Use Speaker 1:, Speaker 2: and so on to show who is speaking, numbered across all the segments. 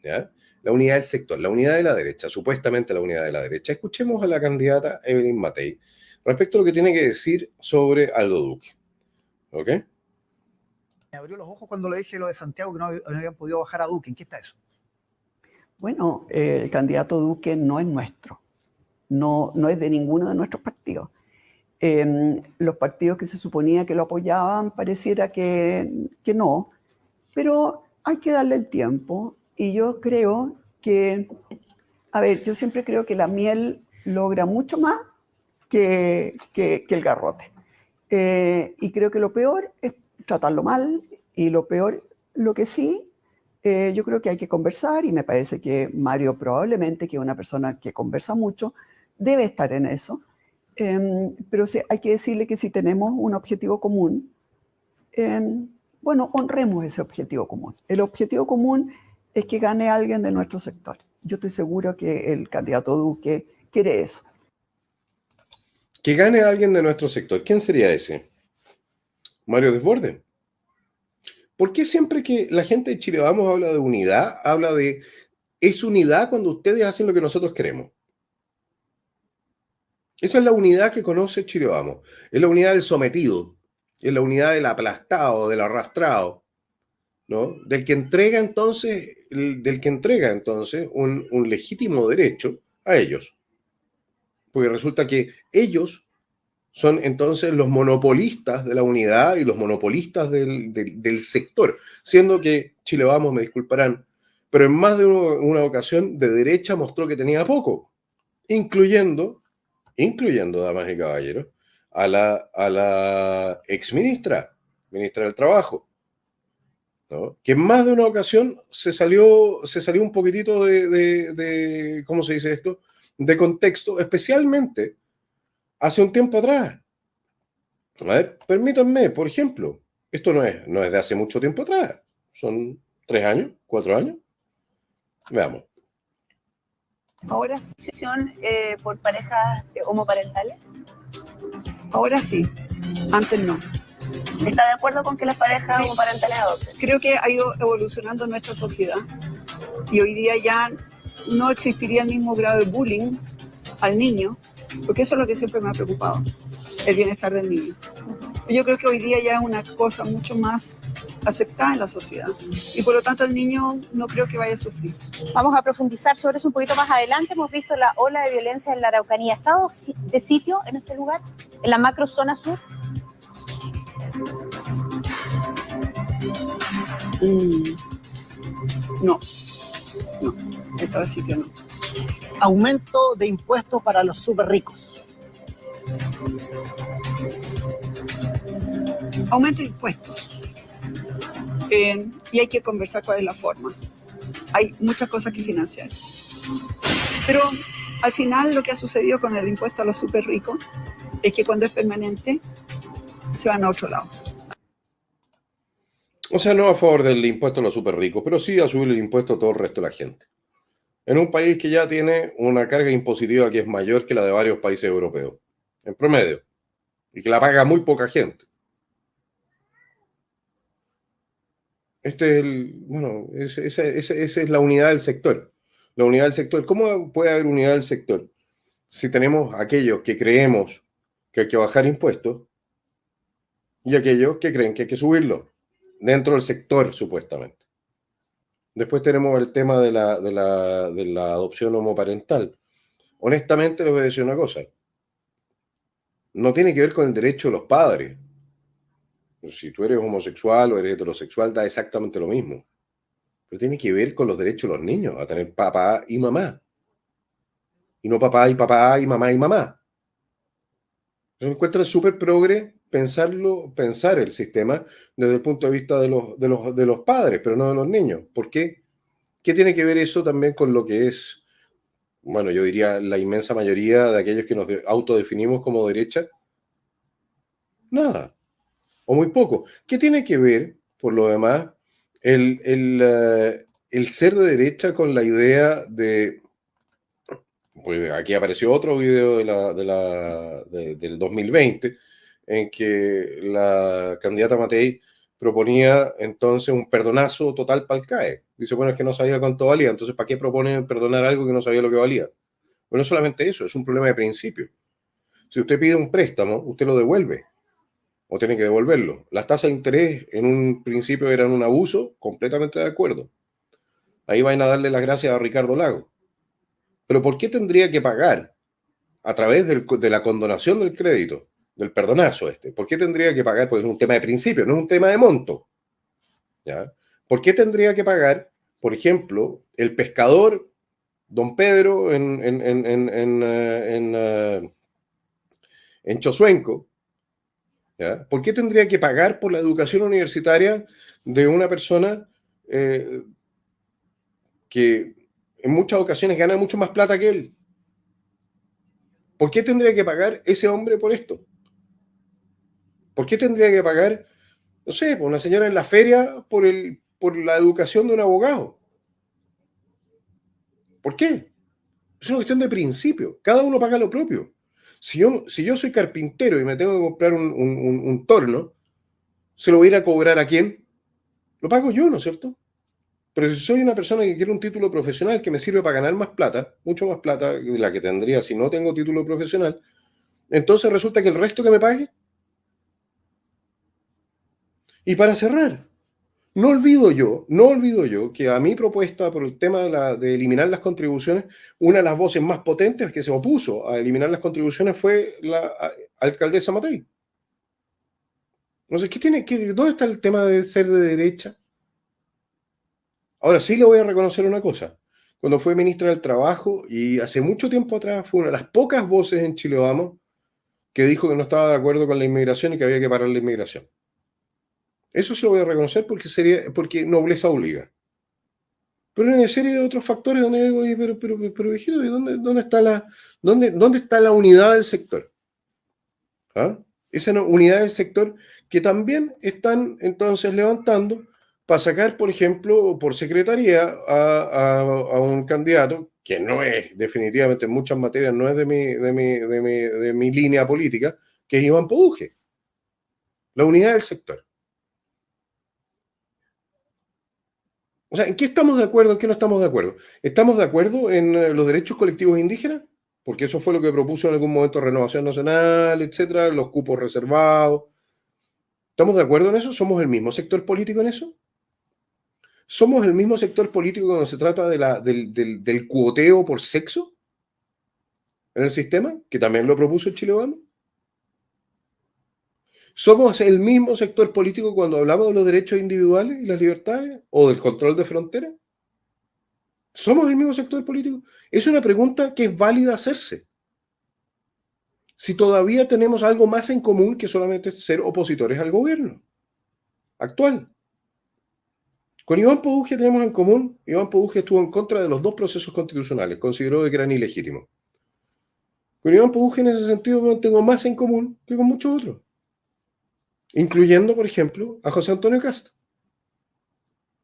Speaker 1: ¿ya? La unidad del sector, la unidad de la derecha, supuestamente la unidad de la derecha. Escuchemos a la candidata Evelyn Matei respecto a lo que tiene que decir sobre Aldo Duque. ¿Ok?
Speaker 2: Me abrió los ojos cuando le dije lo de Santiago, que no habían podido bajar a Duque. ¿En qué está eso?
Speaker 3: Bueno, el candidato Duque no es nuestro, no es de ninguno de nuestros partidos. Los partidos que se suponía que lo apoyaban pareciera que no, pero hay que darle el tiempo y yo creo que, a ver, yo siempre creo que la miel logra mucho más que el garrote. Y creo que lo peor es tratarlo mal y lo que sí, yo creo que hay que conversar y me parece que Mario probablemente, que es una persona que conversa mucho, debe estar en eso. Pero sí, hay que decirle que si tenemos un objetivo común, bueno, honremos ese objetivo común. El objetivo común es que gane alguien de nuestro sector. Yo estoy seguro que el candidato Duque quiere eso.
Speaker 1: Que gane alguien de nuestro sector. ¿Quién sería ese? Mario Desbordes. ¿Por qué siempre que la gente de Chile Vamos habla de unidad, habla de es unidad cuando ustedes hacen lo que nosotros queremos? Esa es la unidad que conoce Chile Vamos. Es la unidad del sometido, es la unidad del aplastado, del arrastrado, ¿no? Del que entrega entonces un legítimo derecho a ellos. Porque resulta que ellos son entonces los monopolistas de la unidad y los monopolistas del sector, siendo que Chile Vamos, me disculparán, pero en más de una ocasión de derecha mostró que tenía poco, incluyendo, damas y caballeros, a la ministra del Trabajo, ¿no? Que en más de una ocasión se salió un poquitito de ¿cómo se dice esto?, de contexto, especialmente hace un tiempo atrás. A ver, permítanme, por ejemplo, esto no es de hace mucho tiempo atrás, son 3 años, 4 años. Veamos.
Speaker 4: ¿Ahora sí por parejas homoparentales?
Speaker 3: Ahora sí, antes no.
Speaker 4: ¿Está de acuerdo con que las parejas homoparentales adopten?
Speaker 3: Creo que ha ido evolucionando nuestra sociedad y hoy día ya no existiría el mismo grado de bullying al niño, porque eso es lo que siempre me ha preocupado, el bienestar del niño. Yo creo que hoy día ya es una cosa mucho más aceptada en la sociedad y por lo tanto el niño no creo que vaya a sufrir.
Speaker 4: Vamos a profundizar sobre eso un poquito más adelante. Hemos visto la ola de violencia en la Araucanía. ¿Ha estado de sitio en ese lugar, en la macro zona sur?
Speaker 3: No, estado de sitio no.
Speaker 2: Aumento de impuestos para los súper ricos.
Speaker 3: Aumento de impuestos. Y hay que conversar cuál es la forma. Hay muchas cosas que financiar. Pero al final lo que ha sucedido con el impuesto a los súper ricos es que cuando es permanente se van a otro lado.
Speaker 1: O sea, no a favor del impuesto a los súper ricos, pero sí a subir el impuesto a todo el resto de la gente. En un país que ya tiene una carga impositiva que es mayor que la de varios países europeos, en promedio, y que la paga muy poca gente. Esa es la unidad del sector. La unidad del sector. ¿Cómo puede haber unidad del sector si tenemos aquellos que creemos que hay que bajar impuestos y aquellos que creen que hay que subirlos dentro del sector, supuestamente? Después tenemos el tema de la adopción homoparental. Honestamente, les voy a decir una cosa. No tiene que ver con el derecho de los padres. Si tú eres homosexual o eres heterosexual, da exactamente lo mismo. Pero tiene que ver con los derechos de los niños, a tener papá y mamá. Y no papá y mamá y mamá. Yo encuentro súper progre pensar el sistema desde el punto de vista de los padres, pero no de los niños. ¿Por qué? ¿Qué tiene que ver eso también con lo que es, bueno, yo diría la inmensa mayoría de aquellos que nos autodefinimos como derecha? Nada. O muy poco. ¿Qué tiene que ver, por lo demás, el ser de derecha con la idea de... Pues aquí apareció otro video del 2020 en que la candidata Matei proponía entonces un perdonazo total para el CAE. Dice, bueno, es que no sabía cuánto valía, entonces ¿para qué propone perdonar algo que no sabía lo que valía? Bueno, no solamente eso, es un problema de principio. Si usted pide un préstamo, usted lo devuelve o tiene que devolverlo. Las tasas de interés en un principio eran un abuso, completamente de acuerdo. Ahí van a darle las gracias a Ricardo Lago. Pero ¿por qué tendría que pagar a través de la condonación del crédito, del perdonazo este? ¿Por qué tendría que pagar? Pues es un tema de principio, no es un tema de monto. ¿Ya? ¿Por qué tendría que pagar, por ejemplo, el pescador Don Pedro en Chozuenco? ¿Ya? ¿Por qué tendría que pagar por la educación universitaria de una persona que en muchas ocasiones gana mucho más plata que él? ¿Por qué tendría que pagar ese hombre por esto? ¿Por qué tendría que pagar, no sé, por una señora en la feria por la educación de un abogado? ¿Por qué? Es una cuestión de principio. Cada uno paga lo propio. Si yo soy carpintero y me tengo que comprar un torno, ¿se lo voy a ir a cobrar a quién? Lo pago yo, ¿no es cierto? Pero si soy una persona que quiere un título profesional que me sirve para ganar más plata, mucho más plata de la que tendría si no tengo título profesional, entonces resulta que el resto que me pague. Y para cerrar, no olvido yo que a mi propuesta por el tema de eliminar las contribuciones, una de las voces más potentes que se opuso a eliminar las contribuciones fue la alcaldesa Matei. Entonces, ¿dónde está el tema de ser de derecha? Ahora sí le voy a reconocer una cosa. Cuando fue ministra del Trabajo, y hace mucho tiempo atrás, fue una de las pocas voces en Chile Vamos que dijo que no estaba de acuerdo con la inmigración y que había que parar la inmigración. Eso se lo voy a reconocer porque nobleza obliga. Pero hay una serie de otros factores donde digo, oye, pero viejito, ¿y dónde está la unidad del sector? ¿Ah? Esa unidad del sector que también están entonces levantando para sacar, por ejemplo, por secretaría a un candidato que no es, definitivamente en muchas materias, no es de mi línea política, que es Iván Poduje. La unidad del sector. O sea, ¿en qué estamos de acuerdo? ¿En qué no estamos de acuerdo? ¿Estamos de acuerdo en los derechos colectivos indígenas? Porque eso fue lo que propuso en algún momento Renovación Nacional, etcétera, los cupos reservados. ¿Estamos de acuerdo en eso? ¿Somos el mismo sector político en eso? ¿Somos el mismo sector político cuando se trata del cuoteo por sexo en el sistema? Que también lo propuso Chile Vamos. ¿Somos el mismo sector político cuando hablamos de los derechos individuales y las libertades o del control de fronteras? ¿Somos el mismo sector político? Es una pregunta que es válida hacerse. Si todavía tenemos algo más en común que solamente ser opositores al gobierno actual. Con Iván Poduje tenemos en común, Iván Poduje estuvo en contra de los dos procesos constitucionales, consideró que eran ilegítimos. Con Iván Poduje en ese sentido tengo más en común que con muchos otros, incluyendo, por ejemplo, a José Antonio Castro.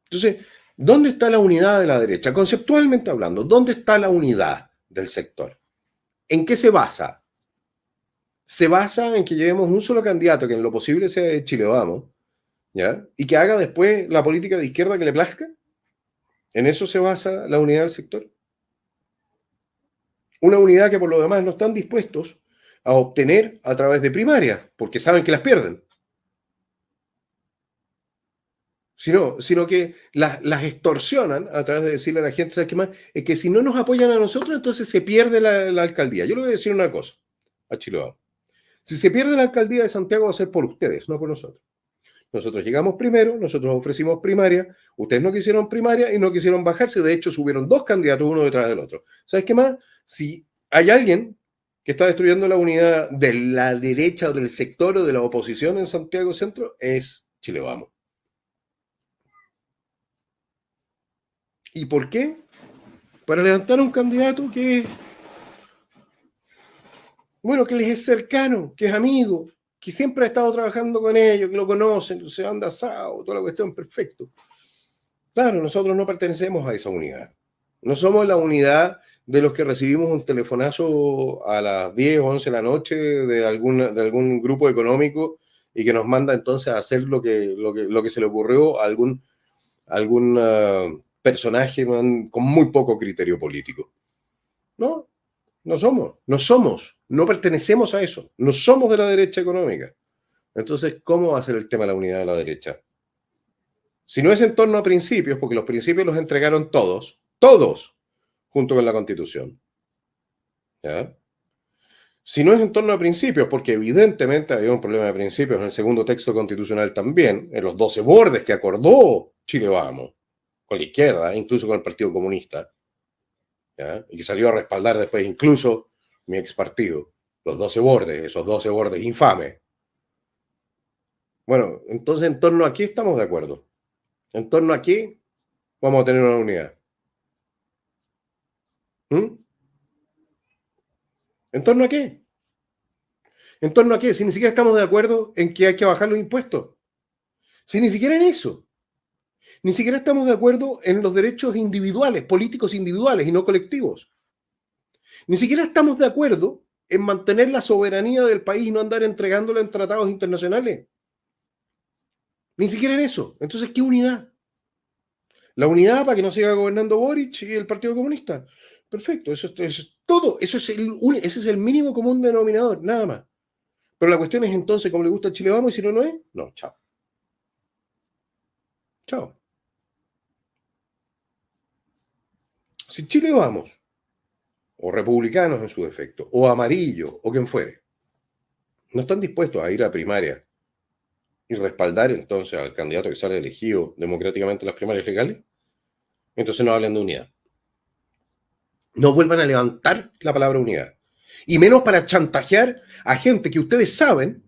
Speaker 1: Entonces, ¿dónde está la unidad de la derecha? Conceptualmente hablando, ¿dónde está la unidad del sector? ¿En qué se basa? Se basa en que llevemos un solo candidato que en lo posible sea de Chile Vamos, ¿ya? Y que haga después la política de izquierda que le plazca. ¿En eso se basa la unidad del sector? Una unidad que por lo demás no están dispuestos a obtener a través de primarias, porque saben que las pierden. Sino que las extorsionan a través de decirle a la gente, ¿sabes qué más? Es que si no nos apoyan a nosotros, entonces se pierde la alcaldía. Yo le voy a decir una cosa a Chile Vamos. Si se pierde la alcaldía de Santiago va a ser por ustedes, no por nosotros. Nosotros llegamos primero, nosotros ofrecimos primaria, ustedes no quisieron primaria y no quisieron bajarse, de hecho subieron dos candidatos uno detrás del otro. ¿Sabes qué más? Si hay alguien que está destruyendo la unidad de la derecha o del sector o de la oposición en Santiago Centro, es Chile Vamos. ¿Y por qué? Para levantar un candidato que les es cercano, que es amigo, que siempre ha estado trabajando con ellos, que lo conocen, se anda asado, toda la cuestión, perfecto. Claro, nosotros no pertenecemos a esa unidad. No somos la unidad de los que recibimos un telefonazo a las 10 o 11 de la noche de algún grupo económico y que nos manda entonces a hacer lo que se le ocurrió a algún personaje con muy poco criterio político. No, no pertenecemos a eso, no somos de la derecha económica. Entonces, ¿cómo va a ser el tema de la unidad de la derecha? Si no es en torno a principios, porque los principios los entregaron todos, junto con la Constitución. ¿Ya? Si no es en torno a principios, porque evidentemente había un problema de principios en el segundo texto constitucional también, en los 12 bordes que acordó Chile Vamos, con la izquierda, incluso con el Partido Comunista, ¿ya? Y que salió a respaldar después incluso mi ex partido, los 12 bordes, esos 12 bordes infames. Bueno, entonces en torno a qué estamos de acuerdo. En torno a qué vamos a tener una unidad. ¿En torno a qué? ¿En torno a qué? Si ni siquiera estamos de acuerdo en que hay que bajar los impuestos. Si ni siquiera en eso. Ni siquiera estamos de acuerdo en los derechos individuales, políticos individuales y no colectivos. Ni siquiera estamos de acuerdo en mantener la soberanía del país y no andar entregándola en tratados internacionales. Ni siquiera en eso. Entonces, ¿qué unidad? La unidad para que no siga gobernando Boric y el Partido Comunista. Perfecto, eso es todo. Ese es el mínimo común denominador, nada más. Pero la cuestión es entonces, ¿cómo le gusta a Chile Vamos? Y si no, no es. No, chao. Chao. Si Chile Vamos, o republicanos en su defecto, o amarillo, o quien fuere, no están dispuestos a ir a primaria y respaldar entonces al candidato que sale elegido democráticamente en las primarias legales, entonces no hablen de unidad. No vuelvan a levantar la palabra unidad. Y menos para chantajear a gente que ustedes saben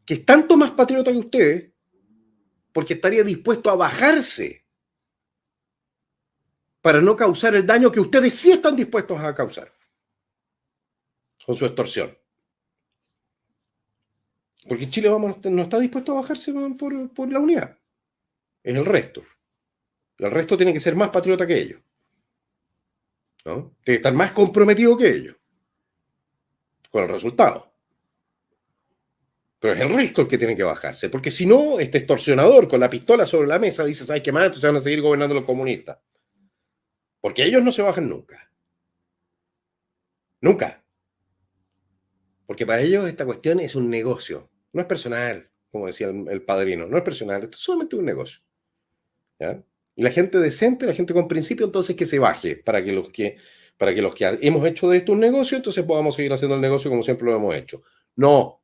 Speaker 1: que es tanto más patriota que ustedes, porque estaría dispuesto a bajarse para no causar el daño que ustedes sí están dispuestos a causar con su extorsión. Porque Chile Vamos no está dispuesto a bajarse por la unidad. Es el resto. El resto tiene que ser más patriota que ellos, ¿no? Tiene que estar más comprometido que ellos con el resultado. Pero es el resto el que tiene que bajarse, porque si no, este extorsionador con la pistola sobre la mesa dice, ¿sabes qué más? Entonces van a seguir gobernando los comunistas. Porque ellos no se bajan nunca. Nunca. Porque para ellos esta cuestión es un negocio. No es personal, como decía el padrino. No es personal, esto es solamente un negocio. ¿Ya? Y la gente decente, la gente con principio, entonces que se baje para que los que hemos hecho de esto un negocio, entonces podamos seguir haciendo el negocio como siempre lo hemos hecho. No.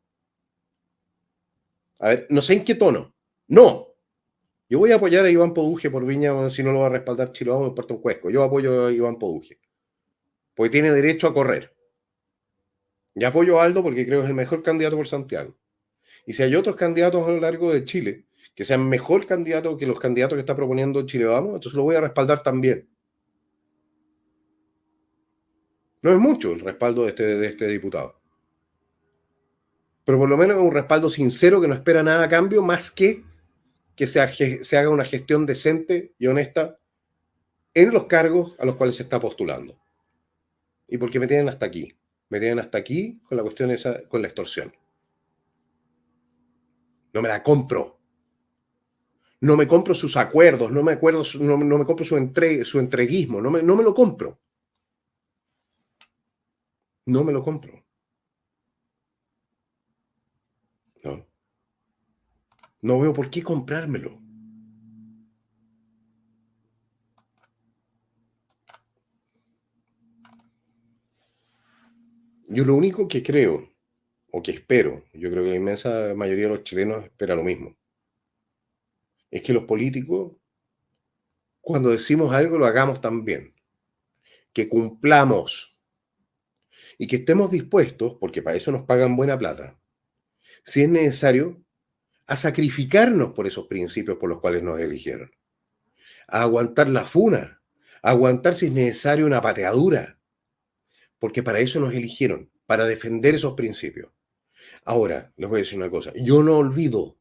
Speaker 1: A ver, no sé en qué tono. No. Yo voy a apoyar a Iván Poduje por Viña, si no lo va a respaldar Chile Vamos, me importa un cuesco. Yo apoyo a Iván Poduje, porque tiene derecho a correr. Y apoyo a Aldo porque creo que es el mejor candidato por Santiago. Y si hay otros candidatos a lo largo de Chile que sean mejor candidatos que los candidatos que está proponiendo Chile Vamos, entonces lo voy a respaldar también. No es mucho el respaldo de este diputado. Pero por lo menos es un respaldo sincero que no espera nada a cambio más que se haga una gestión decente y honesta en los cargos a los cuales se está postulando. Y porque me tienen hasta aquí. Me tienen hasta aquí con la cuestión esa, con la extorsión. No me la compro. No me compro sus acuerdos, no me compro su entreguismo, no me lo compro. No me lo compro. No. No veo por qué comprármelo. Yo lo único que creo, o que espero, yo creo que la inmensa mayoría de los chilenos espera lo mismo, es que los políticos, cuando decimos algo, lo hagamos también. Que cumplamos. Y que estemos dispuestos, porque para eso nos pagan buena plata, si es necesario, a sacrificarnos por esos principios por los cuales nos eligieron. A aguantar la funa, a aguantar si es necesario una pateadura, porque para eso nos eligieron, para defender esos principios. Ahora, les voy a decir una cosa, yo no olvido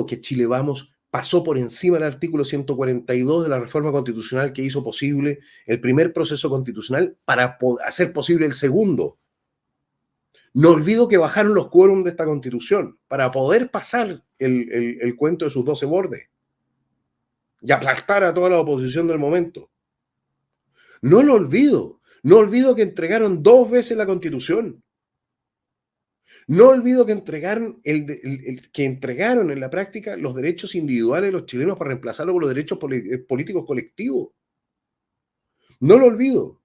Speaker 1: que Chile Vamos pasó por encima del artículo 142 de la reforma constitucional que hizo posible el primer proceso constitucional para hacer posible el segundo. No olvido que bajaron los quórums de esta constitución para poder pasar el cuento de sus 12 bordes y aplastar a toda la oposición del momento. No lo olvido. No olvido que entregaron 2 veces la constitución. No olvido que entregaron, que entregaron en la práctica los derechos individuales de los chilenos para reemplazarlos por los derechos políticos colectivos. No lo olvido.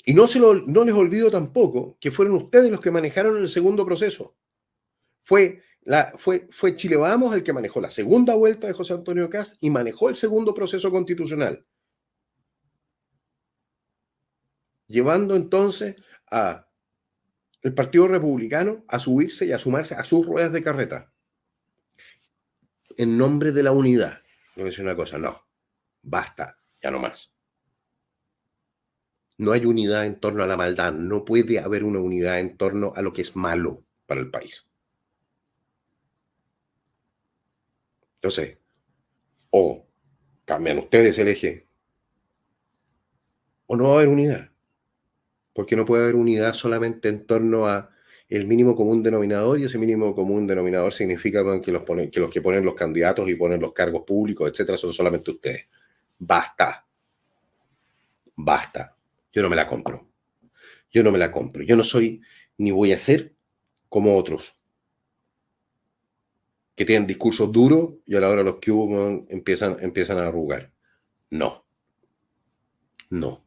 Speaker 1: Y no les olvido tampoco que fueron ustedes los que manejaron el segundo proceso. Fue Chile Vamos el que manejó la segunda vuelta de José Antonio Kast y manejó el segundo proceso constitucional. Llevando entonces a el Partido Republicano a subirse y a sumarse a sus ruedas de carreta. En nombre de la unidad. Le voy a decir una cosa, no. Basta, ya no más. No hay unidad en torno a la maldad. No puede haber una unidad en torno a lo que es malo para el país. Entonces, o cambian ustedes el eje, o no va a haber unidad. Porque no puede haber unidad solamente en torno a el mínimo común denominador, y ese mínimo común denominador significa que los que ponen los candidatos y ponen los cargos públicos, etcétera, son solamente ustedes. Basta. Basta. Yo no me la compro. Yo no me la compro. Yo no soy ni voy a ser como otros que tienen discursos duros y a la hora los que hubo empiezan a arrugar. No. No.